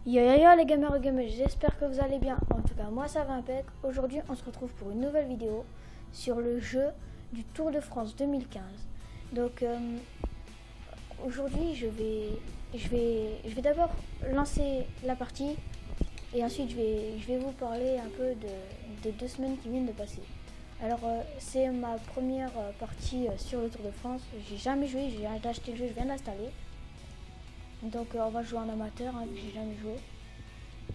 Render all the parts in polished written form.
Yo yo yo les gamers et gamers, j'espère que vous allez bien. En tout cas, moi ça va impec. Aujourd'hui, on se retrouve pour une nouvelle vidéo sur le jeu du Tour de France 2015. Donc aujourd'hui, je vais d'abord lancer la partie et ensuite je vais vous parler un peu des 2 semaines qui viennent de passer. Alors c'est ma première partie sur le Tour de France. J'ai jamais joué, j'ai acheté le jeu, je viens d'installer. Donc on va jouer en amateur, vu que j'ai jamais joué.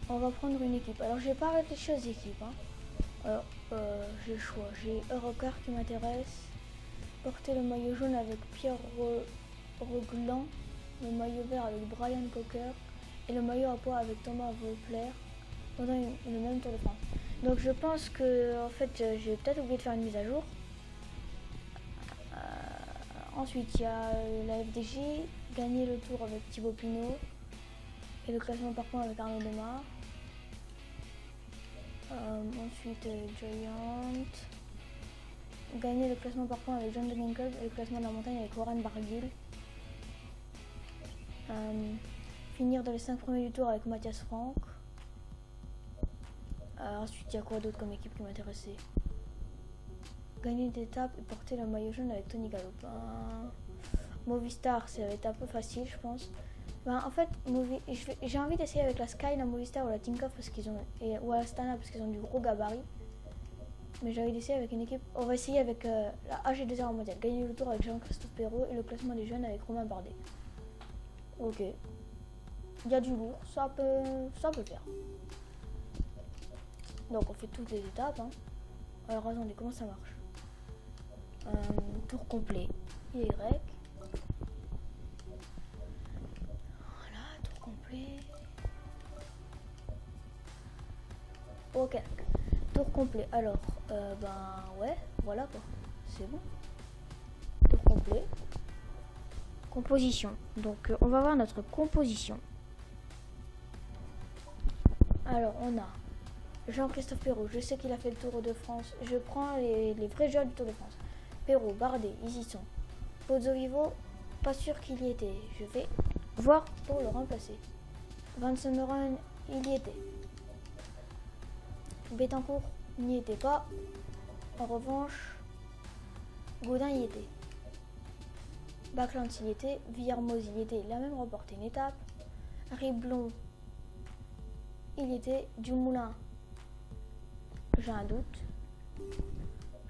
On va prendre une équipe. Alors j'ai pas réfléchi aux équipes. Alors j'ai le choix. J'ai Eurocar qui m'intéresse. Porter le maillot jaune avec Pierre Roglan. Le maillot vert avec Brian Cocker. Et le maillot à poids avec Thomas Voepler. Pendant le même Tour de France. Donc je pense que en fait j'ai peut-être oublié de faire une mise à jour. Ensuite il y a la FDJ. Gagner le tour avec Thibaut Pinot et le classement par points avec Arnaud Demar. Ensuite Giant. Gagner le classement par points avec John Degenkolb et le classement de la montagne avec Warren Barguil. Finir dans les 5 premiers du tour avec Mathias Franck. Ensuite il y a quoi d'autre comme équipe qui m'intéressait? Gagner une étape et porter le maillot jaune avec Tony Galopin. Movistar, ça va être un peu facile, je pense. En fait, j'ai envie d'essayer avec la Sky, la Movistar ou la Tinkoff parce qu'ils ont ou la Astana parce qu'ils ont du gros gabarit. Mais j'ai envie d'essayer avec une équipe. On va essayer avec la AG2R mondiale. Gagner le tour avec Jean-Christophe Perrault et le classement des jeunes avec Romain Bardet. Ok. Il y a du lourd, ça peut le faire. Donc on fait toutes les étapes. Alors attendez, comment ça marche? Tour complet. Y. Ok, tour complet. Alors, ouais, voilà quoi. C'est bon. Tour complet. Composition. Donc, on va voir notre composition. Alors, on a Jean-Christophe Perrault. Je sais qu'il a fait le Tour de France. Je prends les vrais joueurs du Tour de France. Perrault, Bardet, ils y sont. Pozzovivo, pas sûr qu'il y était. Je vais voir pour le remplacer. Van Semeren, il y était. Bettencourt n'y était pas. En revanche, Gaudin y était. Backlund y était. Villermoz y était. Il a même remporté une étape. Riblon, il y était. Dumoulin, j'ai un doute. Je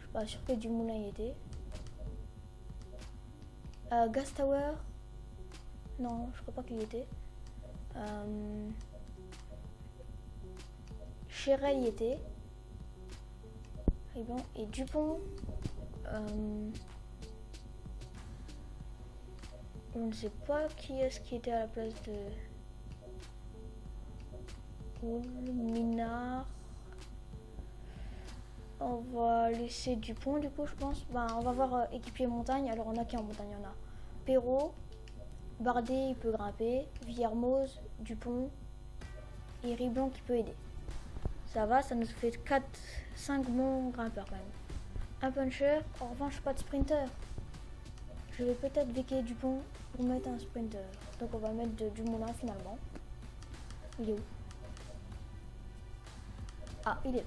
suis pas sûr que Dumoulin y était. Gastauer, non, je crois pas qu'il y était. Chérel y était. Et bon, et Dupont, je ne sais pas qui est-ce qui était à la place de Minard. On va laisser Dupont du coup, je pense. On va voir équipier montagne. Alors on a qui en montagne? On a Perrault, Bardet, il peut grimper, Villermoz, Dupont et Riblon qui peut aider. Ça va, ça nous fait 5 bons grimpeurs quand même. Un puncher, en revanche pas de sprinter. Je vais peut-être véquer Dupont pour mettre un sprinter. Donc on va mettre Dumoulin finalement. Il est où? Ah, il est là.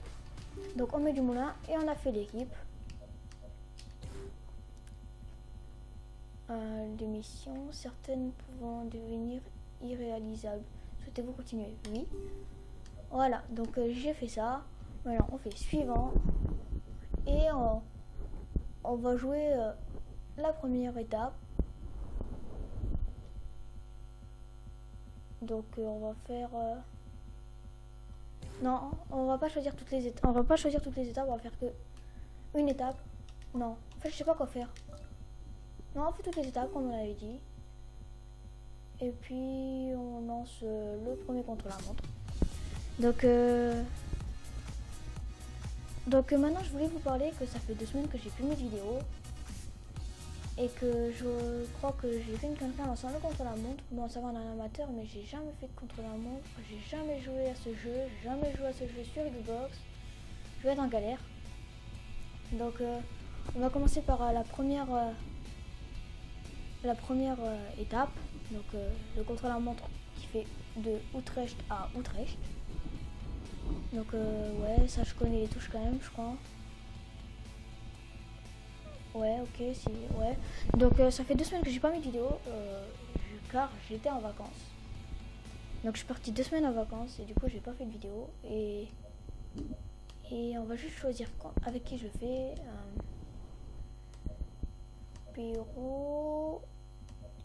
Donc on met Dumoulin et on a fait l'équipe. Des missions, certaines pouvant devenir irréalisables. Souhaitez-vous continuer? Oui. Voilà, donc j'ai fait ça. Voilà, on fait suivant. Et on va jouer la première étape. Donc on va faire... Non, on va pas choisir toutes les étapes. On va pas choisir toutes les étapes, on va faire que une étape. Non, en fait je sais pas quoi faire. Non, on fait toutes les étapes comme on avait dit. Et puis on lance le premier contre-la-montre. Donc maintenant je voulais vous parler que ça fait 2 semaines que j'ai plus mis de vidéo. Et que je crois que j'ai fait une campagne ensemble contre la montre. Bon, ça va, on est un amateur, mais j'ai jamais fait de contre la montre. J'ai jamais joué à ce jeu. J'ai jamais joué à ce jeu sur Xbox. Je vais être en galère. Donc, on va commencer par la première étape. Donc, le contre la montre qui fait de Utrecht à Utrecht. Donc ouais, ça je connais les touches quand même, je crois. Ouais, ok, si, ouais. Donc ça fait 2 semaines que j'ai pas mis de vidéo, car j'étais en vacances. Donc je suis partie 2 semaines en vacances et du coup j'ai pas fait de vidéo. Et on va juste choisir avec qui je le fais. Péro.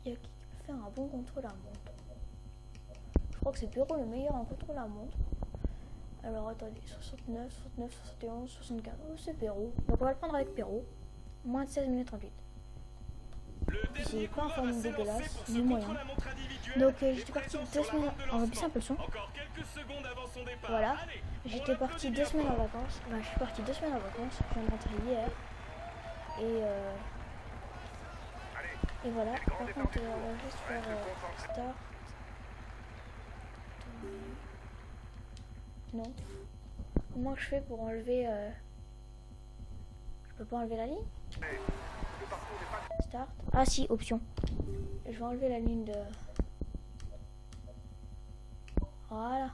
Il y a qui peut faire un bon contrôle à montre. Je crois que c'est Péro le meilleur en contrôle à montre. Alors attendez, 69, 69, 71, 64. Oh, c'est Péro. Donc on va le prendre avec Péro. Moins de 16 minutes 38. C'est pas un forme dégueulasse, ni moyen. Donc j'étais partie 2 semaines. On va baisser un peu le son. Voilà. J'étais partie 2 semaines en vacances. Enfin, je suis partie 2 semaines en vacances. Je viens de rentrer hier. Et voilà. Par contre, on va juste faire start. Non. Comment je fais pour enlever Je peux pas enlever la ligne? Start. Ah si, option. Je vais enlever la ligne de... Voilà.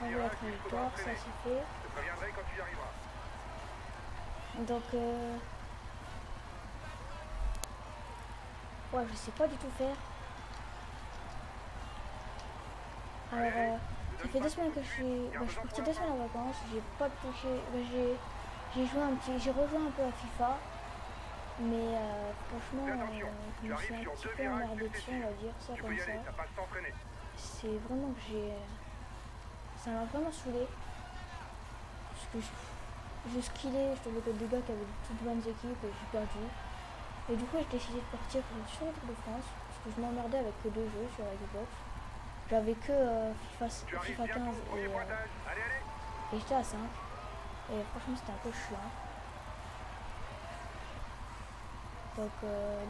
Enlever la trajectoire, ça c'est fait. Donc ouais, je sais pas du tout faire. Alors ça fait 2 semaines que je suis partie 2 semaines en vacances, j'ai pas touché, j'ai joué j'ai rejoint un peu à FIFA, mais franchement je me suis un petit peu emmerdé dessus, on va dire ça comme ça. C'est vraiment que ça m'a vraiment saoulé, parce que je skillais, je tombais contre des gars qui avaient de toutes bonnes équipes et j'ai perdu. Et du coup j'ai décidé de partir sur le Tour de France, parce que je m'emmerdais avec que 2 jeux sur la Xbox. J'avais que FIFA 15 et j'étais à 5. Et franchement c'était un peu chiant.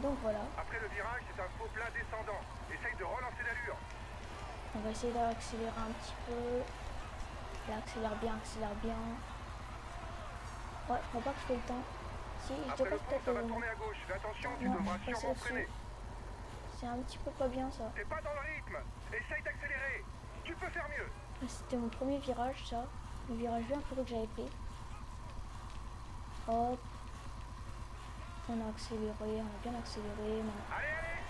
Donc voilà. Après le virage, c'est un faux plat descendant. Essaye de relancer l'allure. On va essayer d'accélérer un petit peu. Là, accélère bien, accélère bien. Ouais, je crois pas que je fais le temps. Si, je dépasse peut-être va tourner à gauche. Fais attention, tu non, devras sûrement freiner. C'est un petit peu pas bien ça. T'es pas dans le rythme. Essaye d'accélérer. Tu peux faire mieux. C'était mon premier virage, ça. Le virage bien pourri que j'avais pris. Hop. On a accéléré, on a bien accéléré. Allez, allez.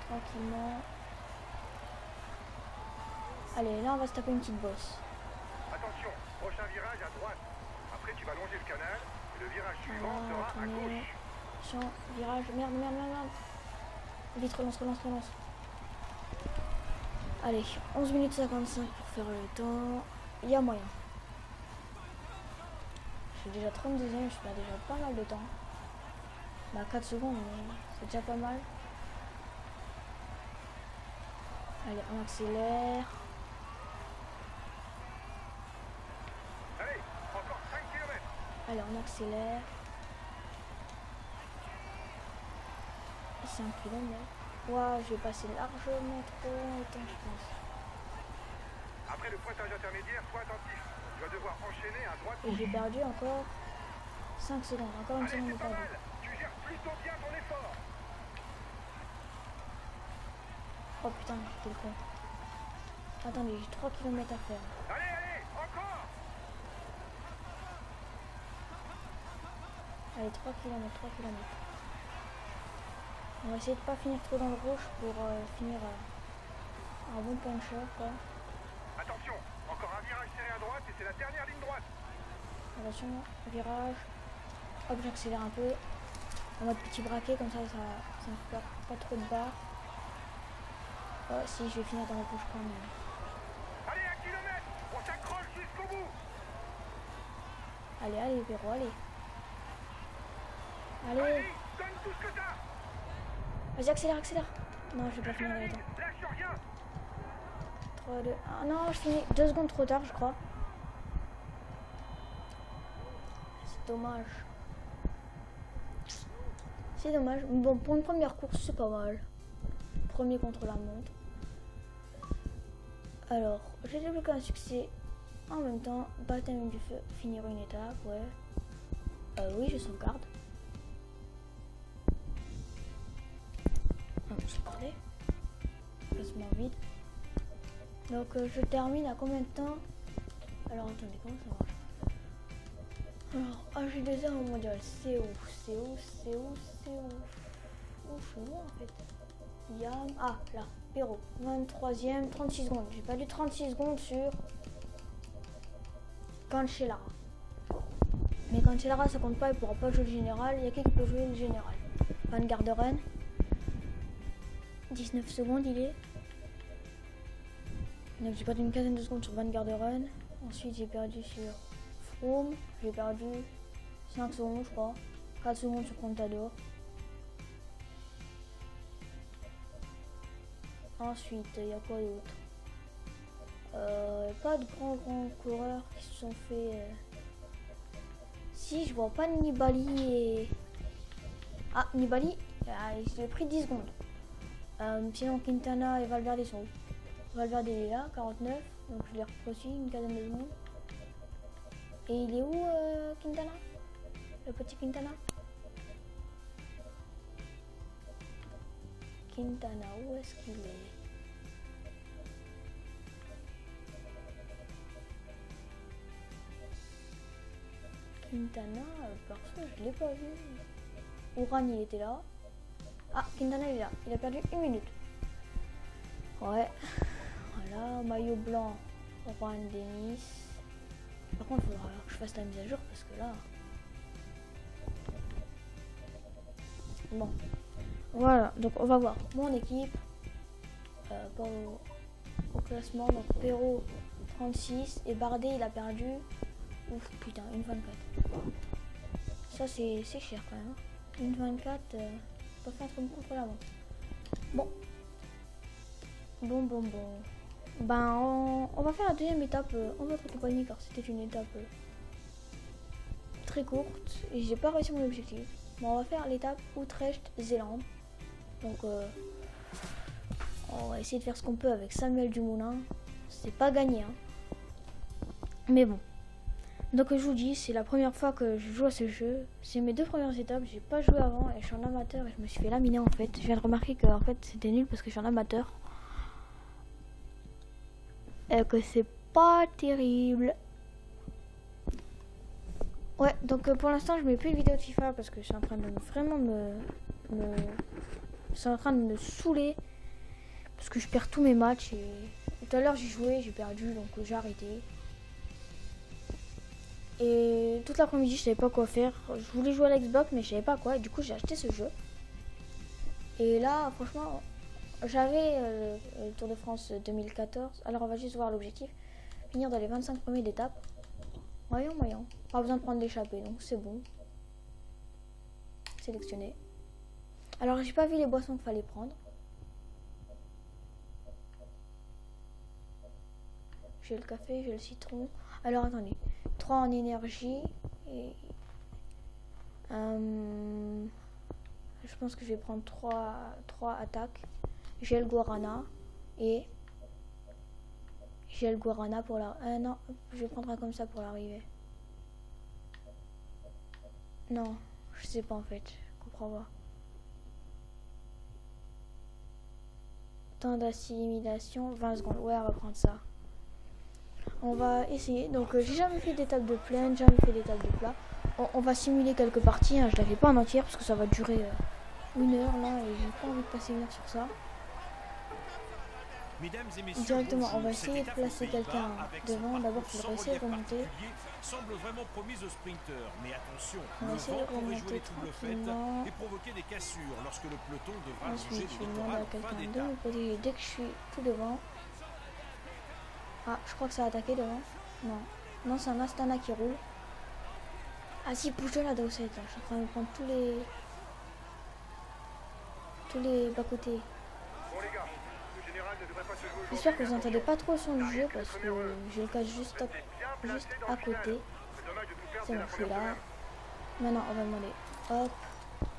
Tranquillement. Allez, là on va se taper une petite bosse. Attention, prochain virage à droite. Après tu vas longer le canal. Et le virage suivant Voilà, sera à gauche. Attention, virage, merde, merde, merde, merde. Vite, relance, relance, relance. Allez, 11 minutes 55 pour faire le temps. Il y a moyen. Je suis déjà 32ème, je perds déjà pas mal de temps. Bah 4 secondes, mais c'est déjà pas mal. Allez, on accélère. Allez, encore 5 km. Allez, on accélère. 5 km. Waouh, je vais passer largement trop longtemps, je pense. Après le pointage intermédiaire, sois attentif. Tu vas devoir enchaîner à droite. Et j'ai perdu encore 5 secondes. Encore une seconde de perdu. Tu gères plutôt bien ton effort. Oh putain, quel con. Attendez, j'ai 3 km à faire. Allez, allez, encore. Allez, 3 km, 3 km. On va essayer de pas finir trop dans le rouge pour finir un bon puncher, quoi. Attention, encore un virage serré à droite et c'est la dernière ligne droite. Attention, virage. Hop, j'accélère un peu. En mode petit braquet, comme ça me fait pas trop de barres. Oh, si, je vais finir dans le rouge quand même. Allez, 1 km. On s'accroche jusqu'au bout. Allez, allez, Véro, allez. Allez, Allez. donne tout ce que t'as. Vas-y, accélère, accélère. Non, je vais pas finir dans les temps. Lâche rien. 3, 2, 1. Non, je finis 2 secondes trop tard, je crois. C'est dommage. C'est dommage. Bon, pour une première course, c'est pas mal. Premier contre la montre. Alors, j'ai débloqué un succès. En même temps, baptême du feu, finir une étape, ouais. Oui, je sauvegarde. Je parlais. commencement vide. Donc je termine à combien de temps? Alors attendez, comment ça marche? Alors AG2R au mondial, c'est où? C'est où? C'est où? C'est où? Oh, je suis loin en fait. Yam. Ah là, Perrault, 23ème, 36 secondes. J'ai perdu 36 secondes sur Cancellara. Mais Cancellara ça compte pas, il pourra pas jouer le général. Il y a qui peut jouer le général? Van Garderen. 19 secondes il est. Donc j'ai perdu une quinzaine de secondes sur Van Garderen. Ensuite j'ai perdu sur Froome. J'ai perdu 5 secondes je crois. 4 secondes sur Contador. Ensuite il y a quoi d'autre? Pas de grands coureurs qui se sont fait... Si je vois pas Nibali et... Ah Nibali, il a pris 10 secondes. Sinon Quintana et Valverde sont où? Valverde est là, 49, donc je l'ai repris aussi, une quinzaine de secondes. Et il est où Quintana? Le petit Quintana? Quintana, où est-ce qu'il est? Quintana, perso, je l'ai pas vu. Oran, il était là. Ah, Quintana, il est là. Il a perdu 1 minute. Ouais. Voilà, maillot blanc, Juan Denis. Par contre, il faudra que je fasse la mise à jour parce que là... Bon. Voilà, donc on va voir mon équipe au classement. Donc Perrault 36 et Bardet il a perdu. Ouf, putain, une 24. Ça c'est cher quand même. Une 24, pas fait un truc contre la montre. Bon. Bon. Ben, on va faire la deuxième étape en votre compagnie car c'était une étape très courte et j'ai pas réussi mon objectif. Bon, on va faire l'étape Utrecht-Zélande. Donc, on va essayer de faire ce qu'on peut avec Samuel Dumoulin. C'est pas gagné, hein. Mais bon. Donc, je vous dis, c'est la première fois que je joue à ce jeu. C'est mes 2 premières étapes. J'ai pas joué avant et je suis un amateur et je me suis fait laminer en fait. Je viens de remarquer que en fait c'était nul parce que je suis un amateur. Et que c'est pas terrible. Ouais, donc pour l'instant je mets plus de vidéos de FIFA parce que je suis en train de vraiment c'est en train de me saouler parce que je perds tous mes matchs et tout à l'heure j'ai joué, j'ai perdu donc j'ai arrêté. Et toute l'après-midi je savais pas quoi faire. Je voulais jouer à l'Xbox mais je savais pas quoi et du coup j'ai acheté ce jeu. Et là franchement j'avais le Tour de France 2014. Alors on va juste voir l'objectif. Finir dans les 25 premiers d'étape. Moyen. Pas besoin de prendre l'échappée, donc c'est bon. Sélectionner. Alors j'ai pas vu les boissons qu'il fallait prendre. J'ai le café, j'ai le citron. Alors attendez. 3 en énergie. Et je pense que je vais prendre 3 attaques. J'ai le guarana. Et j'ai le guarana pour la... non, je vais prendre un comme ça pour l'arrivée. Non, je sais pas en fait. Je comprends pas. Temps d'assimilation, 20 secondes. Ouais, on va prendre ça. On va essayer. Donc, j'ai jamais fait d'étape de plaine, jamais fait d'étape de plat. On va simuler quelques parties. Hein. Je la fais pas en entière parce que ça va durer 1 heure là et j'ai pas envie de passer 1 heure sur ça. Directement, on va essayer de placer quelqu'un devant. D'abord, il faudra essayer de remonter. Semble vraiment promise aux sprinteurs, mais attention, on va essayer de remonter tranquillement. et provoquer des cassures lorsque le peloton devra ensuite, je vais demander à quelqu'un de me protéger dès que je suis tout devant. Ah, je crois que ça a attaqué devant. Non, c'est un Astana qui roule. Ah si, bouge de là, Dawson. Je suis en train de prendre tous les bas-côtés. J'espère que vous n'entendez pas trop le son du jeu parce que j'ai le cas juste à côté. C'est bon, je suis là. Maintenant, on va demander. Hop.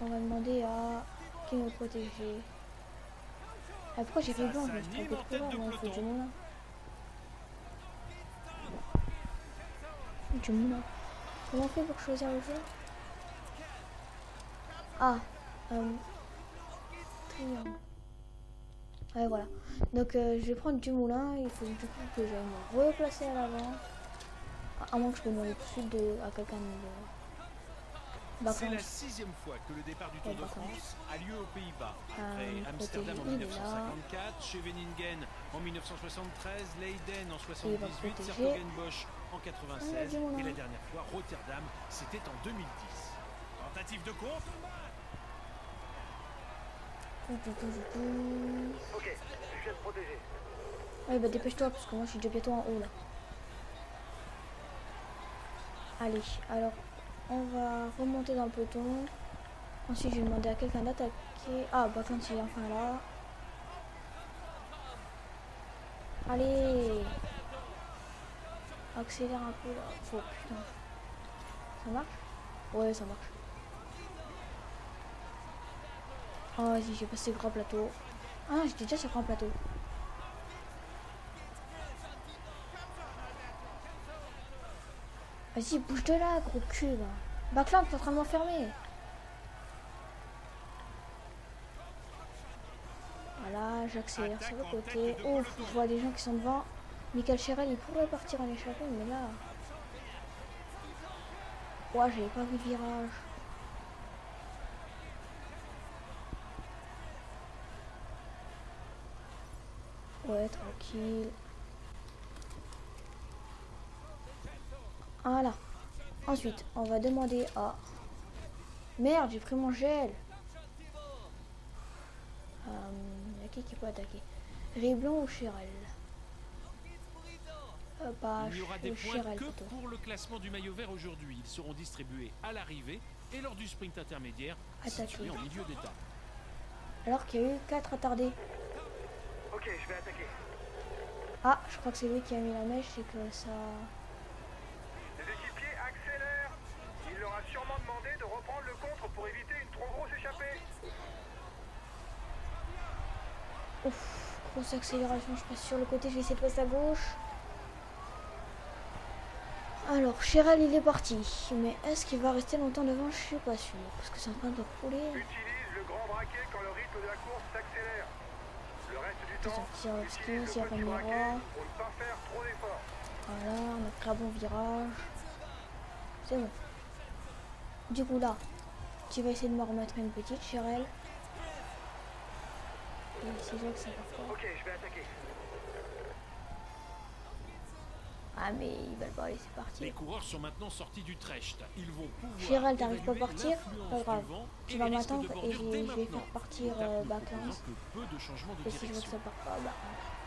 On va demander à qui me protéger. Ah, pourquoi j'ai fait blanc? Je me suis trompé de couleur. Il faut du moulin. Du moulin. Comment on fait pour choisir le jeu? Ah. Triangle. Ouais, voilà. Donc je vais prendre Dumoulin. Il faut du coup que j'aille me replacer à l'avant. À moins que je peux demander tout de suite à quelqu'un de C'est la Backlands. 6e fois que le départ du Tour de Backlands. France a lieu aux Pays-Bas. Après Amsterdam en protéger, il est là. 1954, Scheveningen en 1973, Leiden en Il va 78, protéger. Sertogenbosch en 96 Dumoulin. et la dernière fois Rotterdam, c'était en 2010. Tentative de contre. Ok, je viens de protéger. Ouais, bah dépêche-toi parce que moi je suis déjà bientôt en haut là. Allez, alors on va remonter dans le peloton. Ensuite, je vais demander à quelqu'un d'attaquer. Ah, Backlands il est enfin là. Allez, accélère un peu là. Oh putain, ça marche? Ouais, ça marche. Oh, vas-y, j'ai passé le grand plateau. Ah, j'étais déjà sur le grand plateau. Vas-y, bouge de là, gros cul, là. Backlands, t'es en train de m'enfermer. Voilà, j'accélère sur le côté. Oh, je vois des gens qui sont devant. Michael Cherel, il pourrait partir en échappée, mais là... Ouais, j'avais pas vu le virage. Ouais, tranquille. Voilà. Ensuite, on va demander à... Merde, j'ai pris mon gel. Y'a qui peut attaquer? Riblon ou Cherel? Pas Il n'y aura des points Cherel que plutôt. pour le classement du maillot vert aujourd'hui. Ils seront distribués à l'arrivée et lors du sprint intermédiaire situé en milieu d'étape. Alors qu'il y a eu 4 attardés. Ok, je vais attaquer. Ah, je crois que c'est lui qui a mis la mèche, c'est que ça... Les équipiers accélèrent. Il leur a sûrement demandé de reprendre le contre pour éviter une trop grosse échappée. Ouf, grosse accélération, je passe sur le côté, je vais essayer de passer à gauche. Alors, Cherel il est parti, mais est-ce qu'il va rester longtemps devant? Je suis pas sûr, parce que c'est en train de rouler. Utilise le grand braquet quand le rythme de la course s'accélère. Le reste du temps, Sortir le ski, utilise s'il y le a pas petit de braquet miroir. pour ne pas faire trop d'efforts. Voilà, on a pris un bon virage. C'est bon. Du coup là, tu vas essayer de me remettre une petite, Cherel. Et c'est vrai que ça va fort. Ok, je vais attaquer. Ah mais ils veulent pas laisser Les partir. coureurs sont maintenant sortis du Trecht. Ils vont pouvoir Cherel, t'arrives pas à évaluer partir? l'influence Pas grave. du vent Tu et vas les risques de m'attendre et bordure je dès vais maintenant. faire partir Étape ne Backlands. proposant que peu de changements de Et si je vois que direction. ça part pas, bah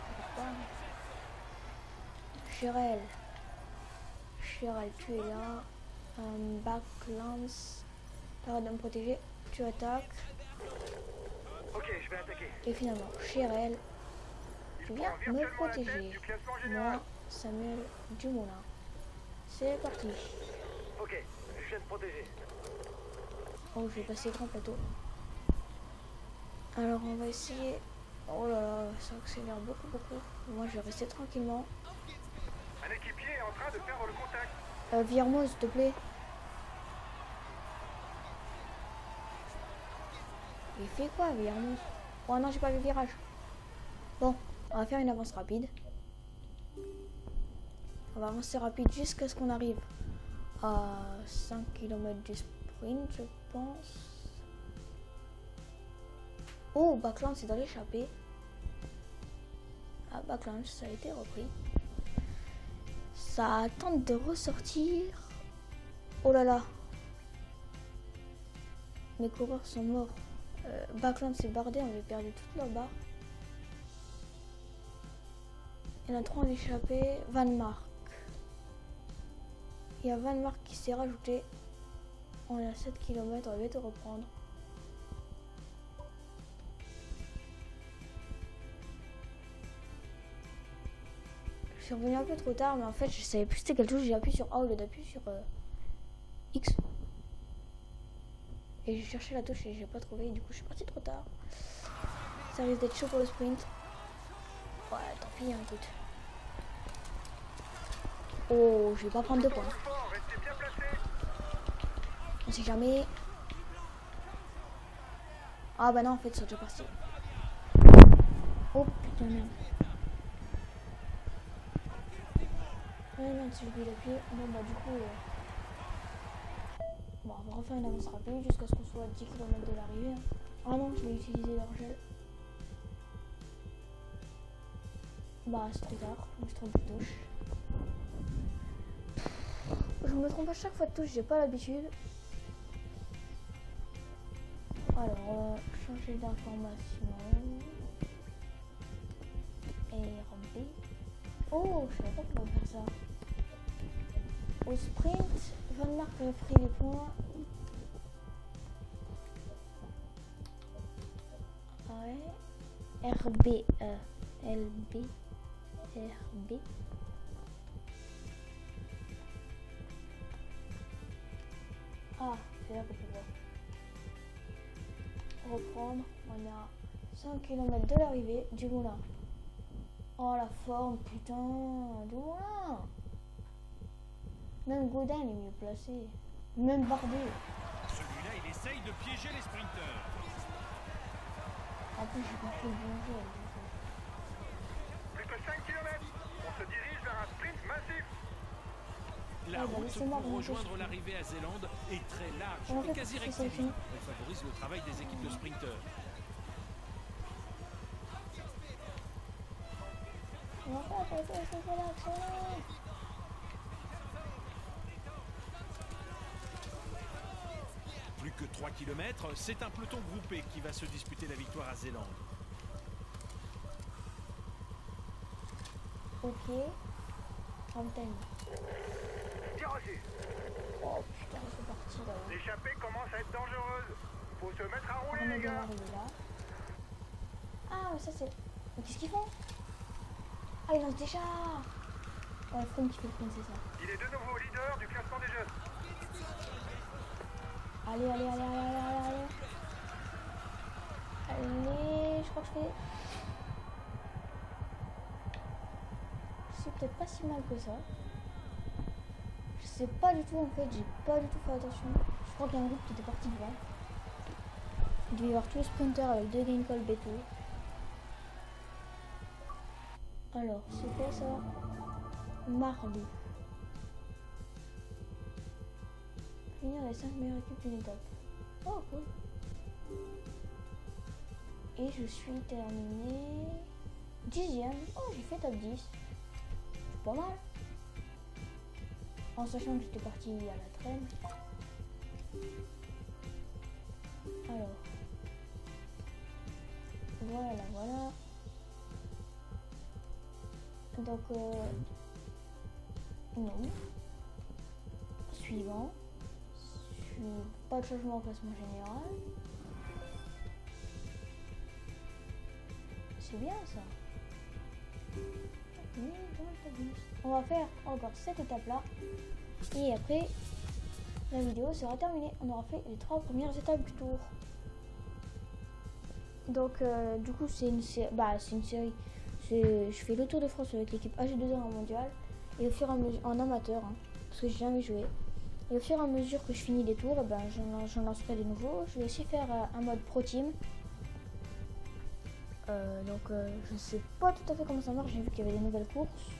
ça part pas. Cherel, tu es là. Backlands, t'arrêtes de me protéger. Tu attaques. Ok, je vais attaquer. Et finalement, Cherel, tu Il viens prend me virtuellement la tête protéger. du classement général. Moi, Samuel Dumoulin. C'est parti. Ok, je viens de protéger. Oh, je vais passer grand plateau. Alors, on va essayer. Oh là là, ça accélère beaucoup, beaucoup. Moi, je vais rester tranquillement. Un équipier est en train de perdre le contact. Vire-moi, s'il te plaît. Il fait quoi, Vire-moi? Oh non, j'ai pas vu le virage. Bon, on va faire une avance rapide. On va avancer rapide jusqu'à ce qu'on arrive à 5 km du sprint, je pense. Oh, Backlands, c'est dans l'échappée. Ah, Backlands, ça a été repris. Ça tente de ressortir. Oh là là. Mes coureurs sont morts. Backlands s'est bardé, on avait perdu toute la barre. Il y en a 3 en échappée. Van Mark. Il y a Van Mark qui s'est rajouté. On est à 7 km, on va bientôt reprendre. Je suis revenu un peu trop tard, mais en fait je savais plus c'était quelle touche. J'ai appuyé sur A au lieu d'appuyer sur X. Et j'ai cherché la touche et j'ai pas trouvé, du coup je suis parti trop tard. Ça risque d'être chaud pour le sprint. Ouais, tant pis, hein, écoute. Oh, je vais pas prendre 2 points. Fort, restez bien placés. On sait jamais. Ah bah non, en fait, c'est déjà parti. Oh putain, merde. Ouais, merde, si j'oublie d'appuyer. Bon, bah, du coup. Bon, on va refaire une avance rapide jusqu'à ce qu'on soit à 10 km de l'arrivée. Hein. Ah non, je vais utiliser leur gel. Bah, c'est trop tard. Je me trompe de touche. Je me trompe à chaque fois de touche, j'ai pas l'habitude. Alors, on va changer d'information. RB. Oh, je savais pas qu'on pouvait faire ça. Au sprint, Van Mark a pris les points. Ouais. RB. LB. RB. Ah, c'est là qu'on peut voir. Reprendre. On est à 5 km de l'arrivée du moulin. Oh la forme, putain, du moulin. Même Godin il est mieux placé. Même Bardet. Celui-là, il essaye de piéger les sprinteurs. En plus, j'ai compris le bon jeu. Plus que 5 km. On se dirige vers un sprint massif. La route pour rejoindre l'arrivée à Zélande est très large et quasi rectiligne. Elle favorise le travail des équipes de sprinteurs. Plus que 3 km, c'est un peloton groupé qui va se disputer la victoire à Zélande. Ok. Fontaine. Oh putain, c'est parti là. L'échappée commence à être dangereuse. Faut se mettre à rouler, les gars. Là. Ah, mais ça c'est. Mais qu'est-ce qu'ils font? Ah, ils lancent déjà. Ouais, Froome qui fait le sprint, c'est ça. Il est de nouveau leader du classement des jeunes. Allez, allez, allez, allez, allez, allez. Allez, je crois que je fais. C'est peut-être pas si mal que ça. Je sais pas du tout en fait, j'ai pas du tout fait attention. Je crois qu'il y a un groupe qui était parti devant. Il devait y avoir tous les sprinters avec 2 Gainfall Beto. Alors, c'est quoi ça? Mardi. Finir les 5 meilleures équipes d'une étape. Oh cool. Et je suis terminé 10e. Oh, j'ai fait top 10. C'est pas mal. En sachant que j'étais parti à la traîne. Alors. Voilà, voilà. Donc, non. Suivant. Pas de changement au classement général. C'est bien ça. On va faire encore cette étape là. Et après, la vidéo sera terminée. On aura fait les 3 premières étapes du tour. Donc, du coup, c'est une série. Je fais le Tour de France avec l'équipe AG2R en mondial. Et au fur et à mesure, en amateur, hein, parce que j'ai jamais joué. Et au fur et à mesure que je finis les tours, ben, j'en lancerai des nouveaux. Je vais aussi faire un mode Pro Team. Je ne sais pas tout à fait comment ça marche. J'ai vu qu'il y avait des nouvelles courses.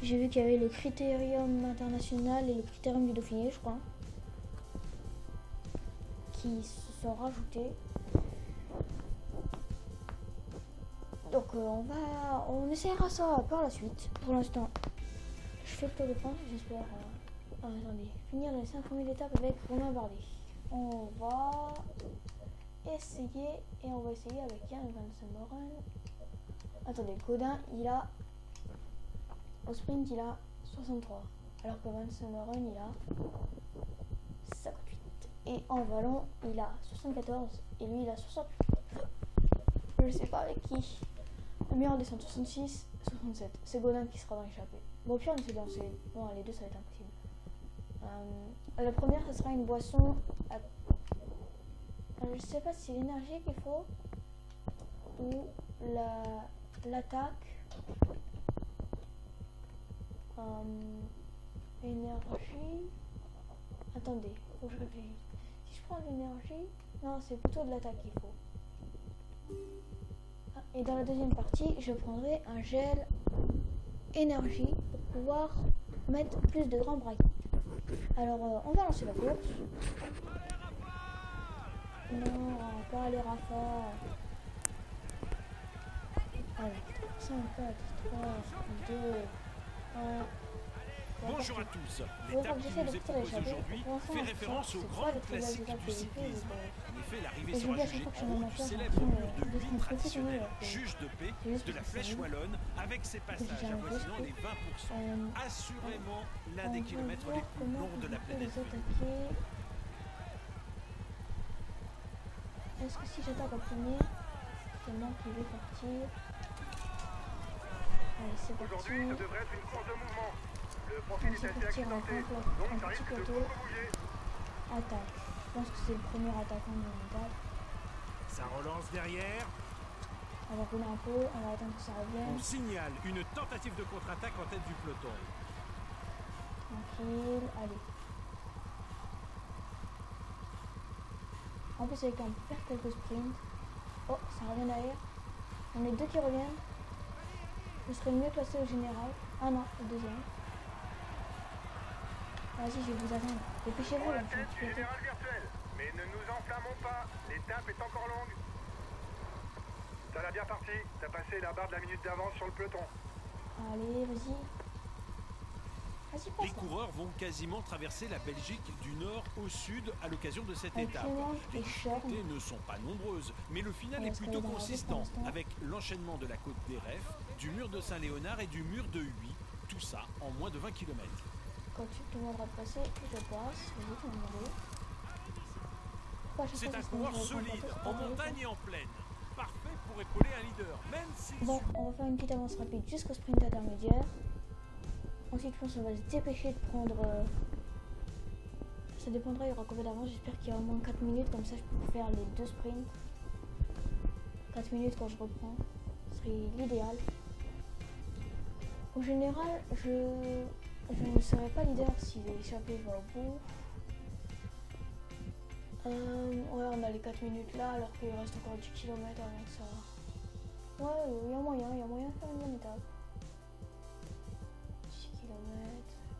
J'ai vu qu'il y avait le Critérium International et le Critérium du Dauphiné, je crois, qui se sont rajoutés. Donc on essaiera ça par la suite. Pour l'instant, je fais le Tour de France, j'espère. Attendez, finir les 5 premières étapes avec Romain Bardet. On va essayer et on va essayer avec Jan Van Semmeren. Attendez, Godin, il a au sprint il a 63, alors que Van Semmeren il a 58. Et en vallon il a 74 et lui il a 68. Je sais pas avec qui. Le meilleur descend 66, 67. C'est Godin qui sera dans l'échappée. Bon, au pire, on essaie de lancer. Bon, les deux, ça va être impossible. La première, ce sera une boisson. Je sais pas si c'est l'énergie qu'il faut ou l'attaque. Énergie. Attendez, faut que je réfléchisse. Si je prends de l'énergie, non, c'est plutôt de l'attaque qu'il faut. Et dans la deuxième partie, je prendrai un gel énergie pour pouvoir mettre plus de grands braquets. Alors, on va lancer la course. Non, pas les rafales. Allez, 5, 4, 3, 2, 1. Bonjour à tous. L'étape qui nous est proposée aujourd'hui fait référence au grand classique du cyclisme. En effet, l'arrivée sera jugée en haut du célèbre mur de Huy traditionnel, juge de paix de la Flèche Wallonne, avec ses passages avoisinant les 20%. Assurément l'un des kilomètres les plus longs de la planète. Est-ce que si j'attaque en premier, c'est moi qui vais partir? Allez, c'est parti. Aujourd'hui, ça devrait être une course de mouvement. Le profil est assez accidenté, donc ça risque de beaucoup bouger. Attaque. Je pense que c'est le premier attaquant de l'étape. Ça relance derrière. On va rouler un peu, on va attendre que ça revienne. On signale une tentative de contre-attaque en tête du peloton. Tranquille, allez. En plus avec on peut faire quelques sprints. Oh, ça revient derrière. On est deux qui reviennent. Je serais mieux classé au général. Ah non, au deuxième. Vas-y, je vais vous attendre. Dépêchez-vous là. Tête du général virtuel. Mais ne nous enflammons pas, l'étape est encore longue. Ça l'a bien parti, t'as passé la barre de la minute d'avance sur le peloton. Allez, vas-y. Vas-y, passe. Les coureurs vont quasiment traverser la Belgique du nord au sud à l'occasion de cette étape. Les difficultés ne sont pas nombreuses, mais le final est plutôt consistant, avec l'enchaînement de la côte des Refs, du mur de Saint-Léonard et du mur de Huy. Tout ça en moins de 20 km. Quand tu te demanderas de passer, je passe. Vas-y, tu vas me demander. C'est un coureur solide, en montagne et en plaine. Parfait pour épauler un leader, même si... Bon, on va faire une petite avance rapide jusqu'au sprint intermédiaire. Ensuite, je pense qu'on va se dépêcher de prendre... Ça dépendra, il y aura combien d'avance. J'espère qu'il y aura au moins 4 minutes, comme ça je peux faire les deux sprints. 4 minutes quand je reprends, ce serait l'idéal. Au général, je ne serai pas leader si l'échappée va au bout. Ouais, on a les 4 minutes là, alors qu'il reste encore 10 km avant que ça... Ouais, il y a moyen de faire une bonne étape. 10 km,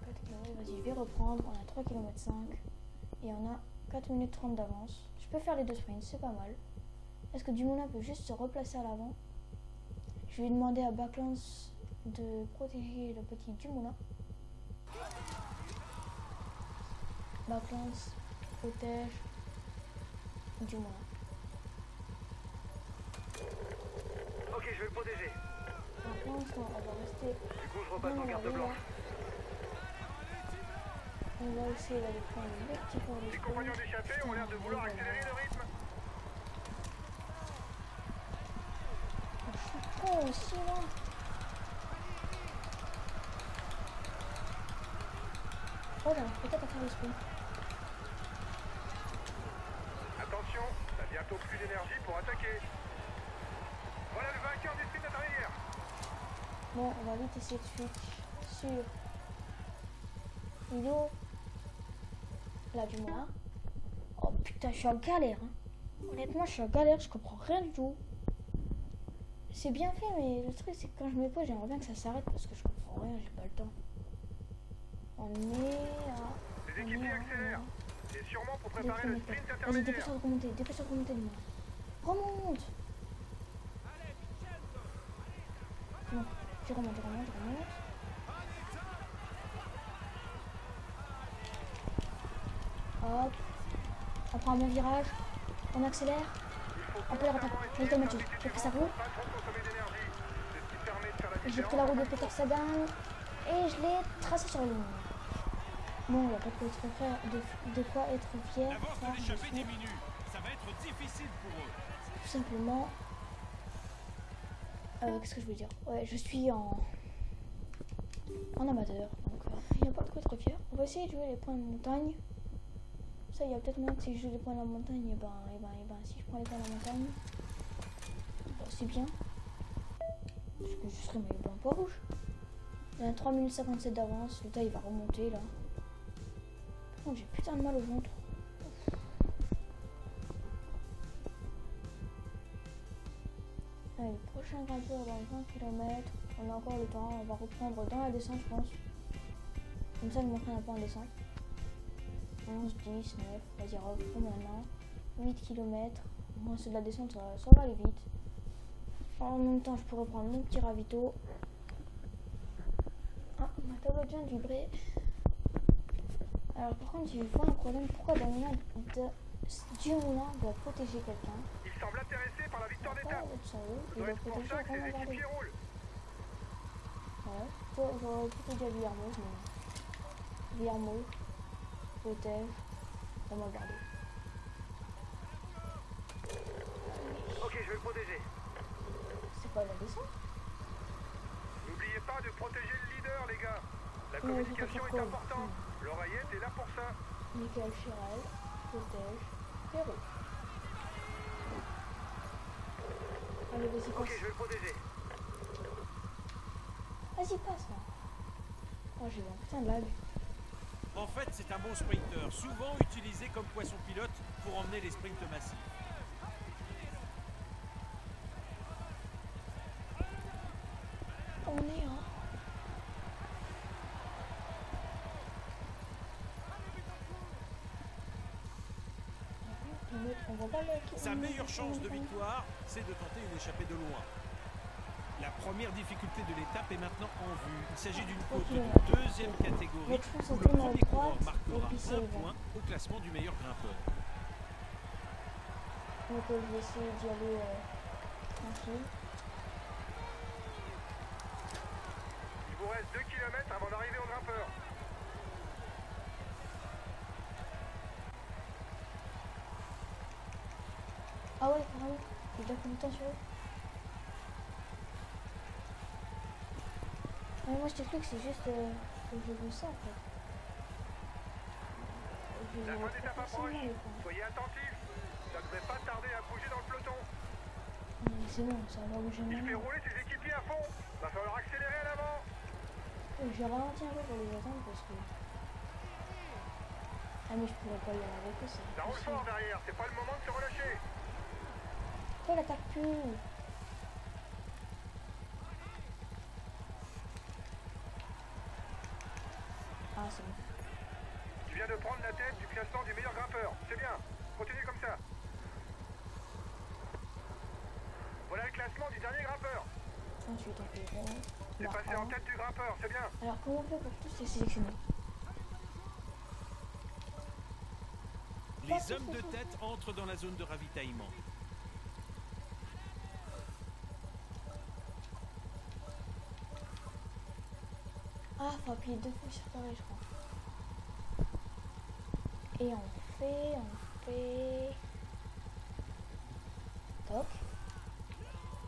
4 km, vas-y, je vais reprendre. On a 3 km 5 et on a 4 minutes 30 d'avance. Je peux faire les deux sprints, c'est pas mal. Est-ce que Dumoulin peut juste se replacer à l'avant? Je vais demander à Backlands de protéger le petit Dumoulin. Backlands protège Dumoulin. Ok, je vais le protéger. Pour l'instant, on va rester. Du coup, je repasse en carte blanche. On va essayer d'aller prendre le petit point de Les compagnons d'échappée ont l'air de vouloir accélérer le rythme. Je suis con aussi là. Oh, j'arrive peut-être à faire le sprint. Attention, t'as bientôt plus d'énergie pour attaquer. Voilà le vainqueur des sprints intermédiaires. Bon, on va vite essayer de switch sur Ido. Là, Dumoulin. Oh putain, je suis en galère. Hein. Honnêtement, je suis en galère, je comprends rien du tout. C'est bien fait, mais le truc, c'est que quand je me pose, j'aimerais bien que ça s'arrête parce que je comprends rien, j'ai pas le temps. On est à... Les équipiers accélèrent. C'est sûrement pour préparer le sprint Vas-y, intermédiaire. dépêche-toi de remonter, Dumoulin. Remonte. Non, je remonte. Hop. On prend un bon virage. On accélère. On peut la rattraper. J'ai pris sa roue. J'ai pris la roue de Peter Sagan. Et je l'ai tracé sur la ligne. Bon, il n'y a pas de quoi être fier. L'avance de l'échappée diminue. Ça va être difficile pour eux. Tout simplement. Qu'est-ce que je veux dire? Ouais, je suis en amateur. Donc, il n'y a pas de quoi être fier. On va essayer de jouer les points de montagne. Ça, il y a peut-être moins que si je joue les points de la montagne. Et ben, si je prends les points de la montagne, c'est bien. Parce que je serai maillot blanc pas rouge. Il y a 3 minutes 57 d'avance. Le tas, il va remonter là. Par contre, j'ai putain de mal au ventre. Allez, prochain grimpeur dans 20 km. On a encore le temps, on va reprendre dans la descente, je pense. Comme ça, je m'entraîne un peu en descente. 11, 10, 9, vas-y, reprends maintenant. 8 km. Moi, c'est de la descente, ça va aller vite. En même temps, je pourrais prendre mon petit ravito. Ah, ma tablette vient de vibrer. Alors, par contre, j'ai vu un problème. Pourquoi Dumoulin doit protéger quelqu'un? Il semble intéressé par la victoire d'étape. Il doit protéger ça que les équipiers roulent. Ouais, j'aurais plutôt dit à Villarmoz, mais Villarmoz protège, on m'a gardé. Ok, je vais le protéger. C'est pas la descente? N'oubliez pas de protéger le leader, les gars. La communication est importante. L'oreillette est là pour ça. Michael Chirel protège Perrault. Allez, vas-y, passe. Ok, je vais le protéger. Vas-y, passe là. Oh, j'ai eu un putain de lag. En fait, c'est un bon sprinter, souvent utilisé comme poisson pilote pour emmener les sprints massifs. On est en... Sa meilleure chance de victoire, c'est de tenter une échappée de loin. La première difficulté de l'étape est maintenant en vue. Il s'agit d'une côte de deuxième catégorie où le premier coureur marquera un point au classement du meilleur grimpeur. Donc je vais essayer d'y aller tranquille. Il vous reste 2 km avant d'arriver au grimpeur. Ah ouais, carrément. J'ai déjà combien de temps sur eux? Mais moi je t'explique, c'est juste que je veux ça en fait. La fin d'étape approche. Soyez attentifs. Ça ne devrait pas tarder à bouger dans le peloton. Mais c'est bon, ça va bouger Il fait maintenant. rouler ses équipiers à fond. Va falloir accélérer à l'avant. Je vais ralentir un peu pour les attendre parce que... Ah mais je pourrais pas y aller avec eux, c'est Ça roule fort derrière. C'est pas le moment de se relâcher. pourquoi elle attaque plus? Ah c'est bon. Tu viens de prendre la tête du classement du meilleur grimpeur. C'est bien. Continue comme ça. Voilà le classement du dernier grimpeur. Ensuite on fait bon. T'es passé en tête du grimpeur, c'est bien. Alors comment on fait pour tous les sélectionner? Les hommes de tête entrent dans la zone de ravitaillement. Ah, faut appuyer 2 fois sur pareil, je crois. Et on fait... Toc.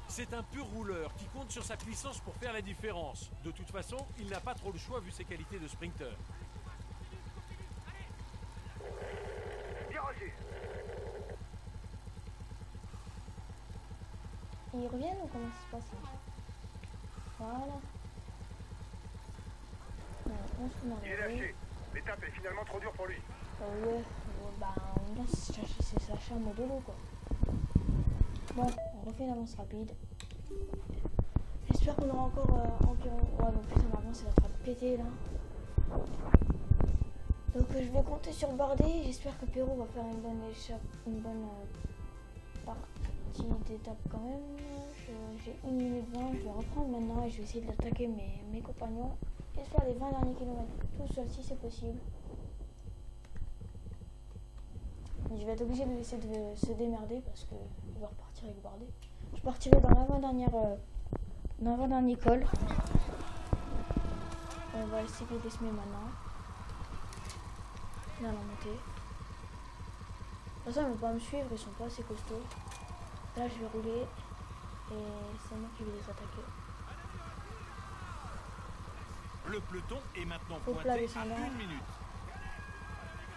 C'est un pur rouleur qui compte sur sa puissance pour faire la différence. De toute façon, il n'a pas trop le choix vu ses qualités de sprinter. Bien reçu. Ils reviennent ou comment ça se passe là? Voilà. On se met en Il est lâché. L'étape est finalement trop dure pour lui. ouais, bah en même temps c'est sa chambre de l'eau quoi. Bon, on refait une avance rapide. J'espère qu'on aura encore environ... Ouais, mais plus en avance, ça va être pété là. Donc je vais compter sur Bardet. J'espère que Perrault va faire une bonne partie d'étape quand même. J'ai 1 minute 20, je vais reprendre maintenant et je vais essayer d'attaquer mes compagnons et faire les 20 derniers kilomètres tout seul si c'est possible. Je vais être obligé de laisser de se démerder parce que je vais repartir avec Bardet. Je partirai dans l'avant-dernier col. On va essayer de semer maintenant. Là, la montée. De toute façon, ils vont pas me suivre, ils sont pas assez costauds. Là, je vais rouler et c'est moi qui vais les attaquer. Le peloton est maintenant Au pointé plat à descendant. 1 minute.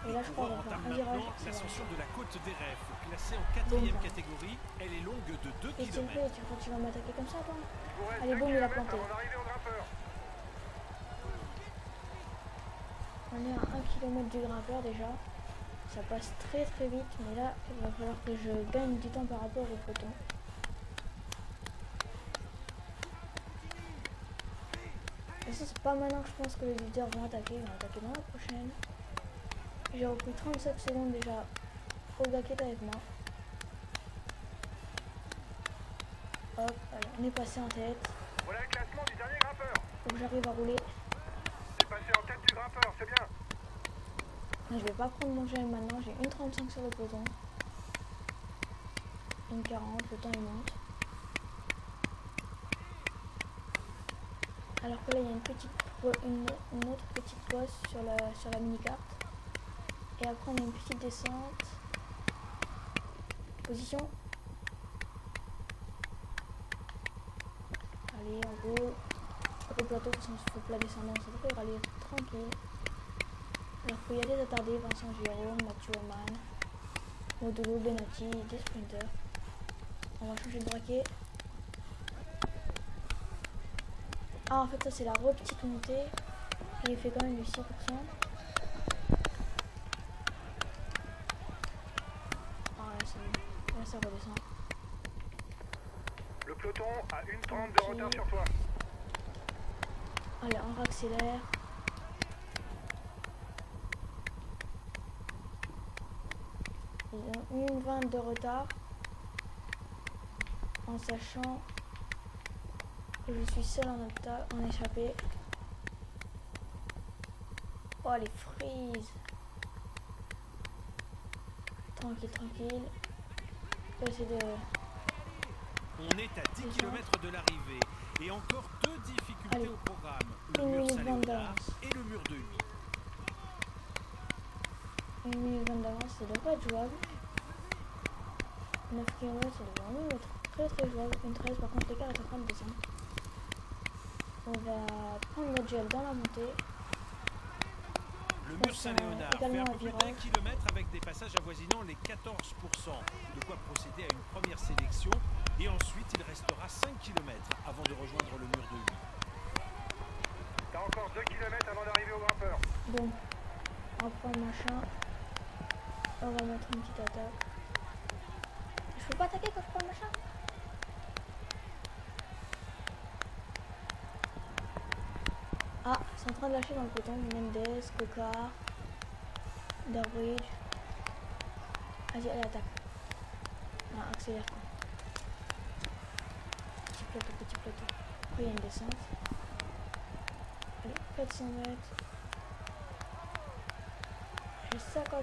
Et là, je crois qu'on va faire un virage. L'ascension de la côte des Rêves, classée en 4e catégorie, elle est longue de 2 Et s'il te km. plaît, tu crois que tu vas m'attaquer comme ça, toi? Il vous reste Allez, 2 bon, il a km planté. avant d'arriver au grimpeur. On est à 1 km du grimpeur déjà. Ça passe très très vite, mais là, il va falloir que je gagne du temps par rapport au peloton. l'instant, c'est pas maintenant que je pense que les leaders vont attaquer. Ils vont attaquer dans la prochaine. J'ai repris 37 secondes déjà au gars qui est avec moi. Hop, allez, on est passé en tête. Voilà le classement du dernier grimpeur. Faut que j'arrive à rouler. T'es passé en tête du grimpeur, c'est bien. Je vais pas prendre mon gel maintenant, j'ai une 35 sur le peloton. Une 40, le temps il monte. Alors que là il y a une autre petite pause sur la mini-carte. Et après on a une petite descente. Position. Allez, on roule. Le plateau, de toute façon, il faut plat descendant, ça devrait aller tranquille. Alors qu'il y a des attardés, Vincent Jérôme, Mathieu Oman, Modulo, Benati, des sprinters. On va changer de braquet. Ah, en fait, ça c'est la petite montée. Et il fait quand même du 6%. Ah, là, c'est bon. Là, ça redescend. Le peloton a une 30 de retard sur toi. Allez, on accélère. Ils ont une 20 de retard. En sachant que je suis seul en échappée. Oh, les frises. Tranquille, tranquille. Je vais essayer de... On est à 10 km de l'arrivée et encore deux difficultés. Allez, au programme. Le mur Saléonard et le mur de 8. Une minute 20 d'avance, ça devrait être jouable. 9 km, ça devrait vraiment être très très jouable. Une 13, par contre l'écart est en train de descendre. On va prendre notre gel dans la montée. Le mur Saint-Léonard fait un peu plus d'1 kilomètre avec des passages avoisinant les 14%. De quoi procéder à une première sélection. Et ensuite, il restera 5 km avant de rejoindre le mur de 8. T'as encore 2 km avant d'arriver au grimpeur. Bon, on prend le machin. On va mettre une petite attaque. Je peux pas attaquer quand je prends le machin? Ah, c'est en train de lâcher dans le peloton. Mendes, Coca, Darbridge. Vas-y, allez, attaque. Ah, accélère quoi. Petit plateau, petit plateau. Après, il y a une descente. Allez, 400 mètres. J'ai 53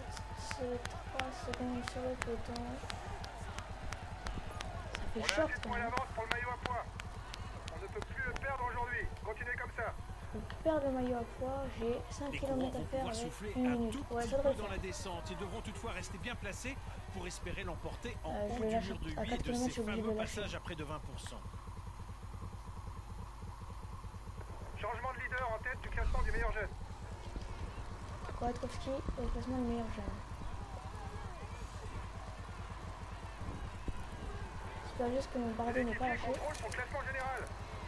secondes sur le peloton. Ça fait choc quand même. Pour le maillot à poids. On ne peut plus le perdre aujourd'hui. Continuez comme ça. Pour perdre le maillot à poids, j'ai 5 km à faire avec une minute. Ouais, ça devrait dans la descente. Ils devront toutefois rester bien placés pour espérer l'emporter en haut du lâche mur de 8 à 4 de km, ces fameux passages à près de 20%. Changement de leader en tête du classement du meilleur jeune. Kwiatkowski est le classement du meilleur jeune. J'espère juste que mon Bardet n'est pas lâché.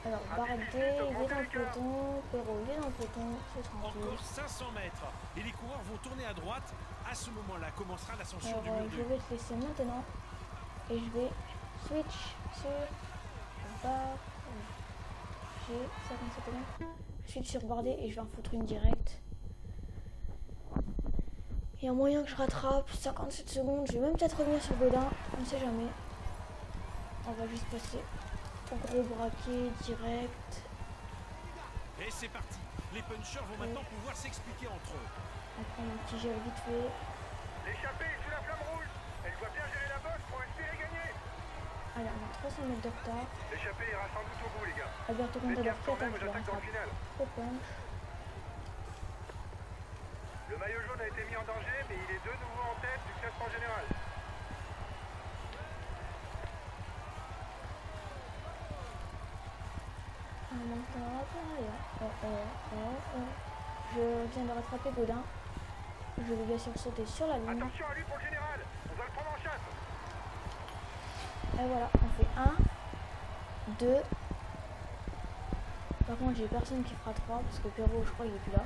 Alors Bardet, il est dans le peloton, Perrault, il est dans le peloton, c'est tranquille. Encore 500 mètres et les coureurs vont tourner à droite. À ce moment-là commencera l'ascension du mur de 8. Je vais te laisser maintenant et je vais switch sur Bardet. J'ai 57 mètres. Je switch sur Bardet et je vais en foutre une directe. Il y a moyen que je rattrape 57 secondes. Je vais même peut-être revenir sur Godin, on ne sait jamais. On va juste passer au gros braquet direct. Et c'est parti. Les punchers vont maintenant pouvoir s'expliquer entre eux. On prend un petit gel vite fait. L'échappée est sous la flamme rouge. Elle doit bien gérer la bosse pour espérer gagner. Allez, on a 300 mètres de retard. L'échappée ira sans doute au bout, les gars. Alberto Contador qui attaque, je le dans le final. Trop punch. Le maillot jaune a été mis en danger, mais il est de nouveau en tête du classement général. Je viens de rattraper Godin. Je vais bien sûr sauter sur la ligne. Attention à lui pour le général. On doit le prendre en chasse. Et voilà, on fait 1, 2. Par contre, j'ai personne qui fera 3 parce que Perrault, je crois, il est plus là.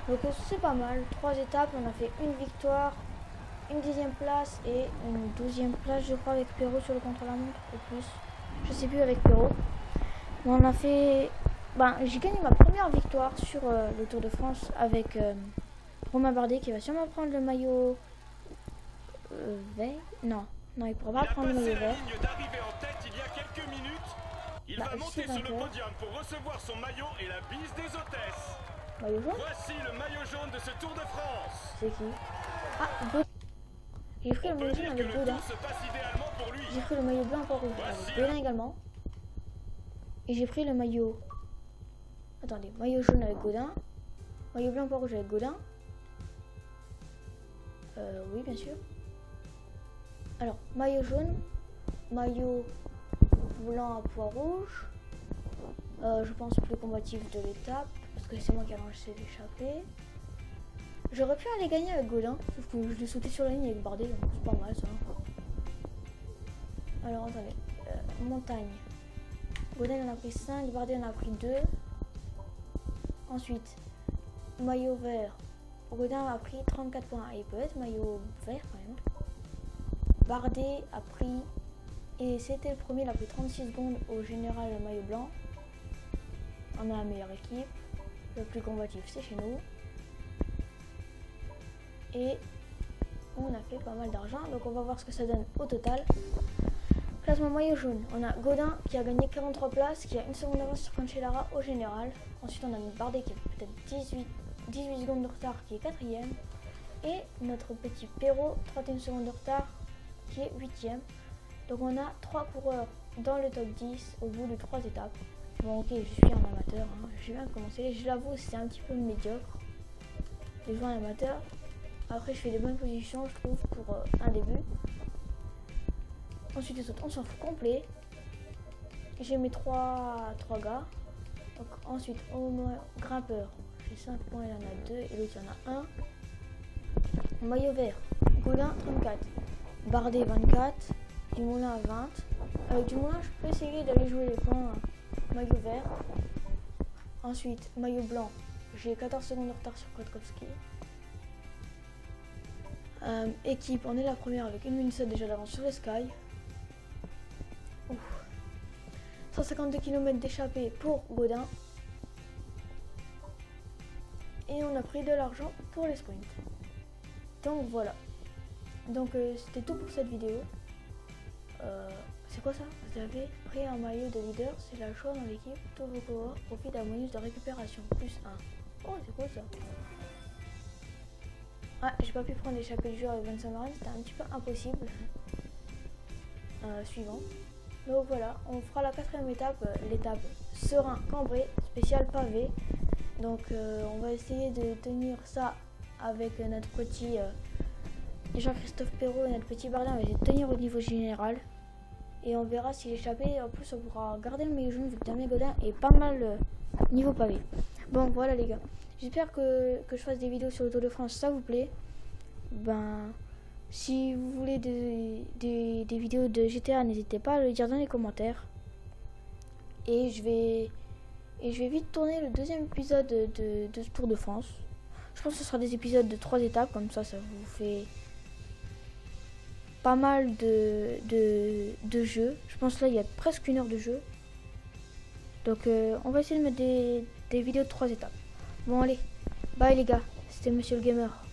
Donc c'est pas mal. 3 étapes, on a fait une victoire, une 10e place et une 12e place, je crois, avec Perrault sur le contre-la-montre ou plus. Je sais plus avec Perrault. On a fait... Ben, j'ai gagné ma première victoire sur le Tour de France avec Romain Bardet qui va sûrement prendre le maillot vert. Non, il pourra pas prendre le maillot vert. Il va monter sur le podium pour recevoir son maillot et la bise des hôtesses. Maillot jaune. Voici le maillot jaune de ce Tour de France. C'est qui? Ah, Gaudin. J'ai pris le maillot jaune avec Gaudin. J'ai pris le maillot blanc pour rouge avec Gaudin également. Et j'ai pris le maillot... Attendez, maillot jaune avec Gaudin. Maillot blanc pour rouge avec Gaudin. Oui, bien sûr. Alors, maillot jaune. Maillot blanc à pois rouge. Je pense plus combatif de l'étape. Parce que c'est moi qui ai lancé l'échappée. J'aurais pu aller gagner avec Gaudin. Sauf que je l'ai sauté sur la ligne avec Bardet. Donc c'est pas mal ça. Alors, attendez. Montagne. Gaudin en a pris 5. Bardet en a pris 2. Ensuite, maillot vert. Gaudin a pris 34 points. Et peut-être maillot vert quand même. Bardet a pris... Et c'était le premier, il a pris 36 secondes au général maillot blanc. On a la meilleure équipe. Le plus combatif, c'est chez nous. Et on a fait pas mal d'argent. Donc on va voir ce que ça donne au total. Classement maillot jaune. On a Gaudin qui a gagné 43 places, qui a 1 seconde d'avance sur Cancellara au général. Ensuite on a Bardet qui a peut-être 18 secondes de retard, qui est 4ème. Et notre petit Perrault, 31 secondes de retard, qui est 8ème. Donc on a 3 coureurs dans le top 10 au bout de 3 étapes. Bon ok, je suis un amateur, hein. Je viens de commencer. Je l'avoue, c'est un petit peu médiocre de jouer un amateur. Après je fais des bonnes positions, je trouve, pour un début. Ensuite les autres, on s'en fout complet. J'ai mes 3 gars. Donc ensuite au moins grimpeur, j'ai 5 points, il y en a 2 et l'autre il y en a 1. Maillot vert, Gaudin 34, Bardet 24, Dumoulin à 20. Avec Dumoulin je peux essayer d'aller jouer les points maillot vert. Ensuite maillot blanc, j'ai 14 secondes de retard sur Kwiatkowski. Équipe, on est la première avec 1 minute 7 déjà d'avance sur les Sky. 152 km d'échappée pour Gaudin. Et on a pris de l'argent pour les sprints. Donc voilà. Donc c'était tout pour cette vidéo. C'est quoi ça? Vous avez pris un maillot de leader, c'est la choix dans l'équipe. Tous vos coureurs profitent d'un bonus de récupération, plus 1. Oh, c'est quoi ça? Ah, j'ai pas pu prendre l'échappée du jour avec Vincent Marine, c'était un petit peu impossible. Suivant. Donc voilà, on fera la 4ème étape, l'étape Serein-Cambrai, spécial pavé. Donc on va essayer de tenir ça avec notre petit Jean-Christophe Perrault et notre petit Bardet. On va essayer de tenir au niveau général. Et on verra si l'échappée, en plus on pourra garder le maillot jaune vu que Damien Gaudin est pas mal niveau pavé. Bon voilà les gars, j'espère que je fasse des vidéos sur le Tour de France, ça vous plaît. Ben, si vous voulez des vidéos de GTA, n'hésitez pas à le dire dans les commentaires. Et je vais vite tourner le 2e épisode de ce Tour de France. Je pense que ce sera des épisodes de 3 étapes, comme ça vous fait pas mal de jeux. Je pense là il y a presque 1 heure de jeu. Donc on va essayer de mettre des vidéos de 3 étapes. Bon allez, bye les gars, c'était Monsieur le Gamer.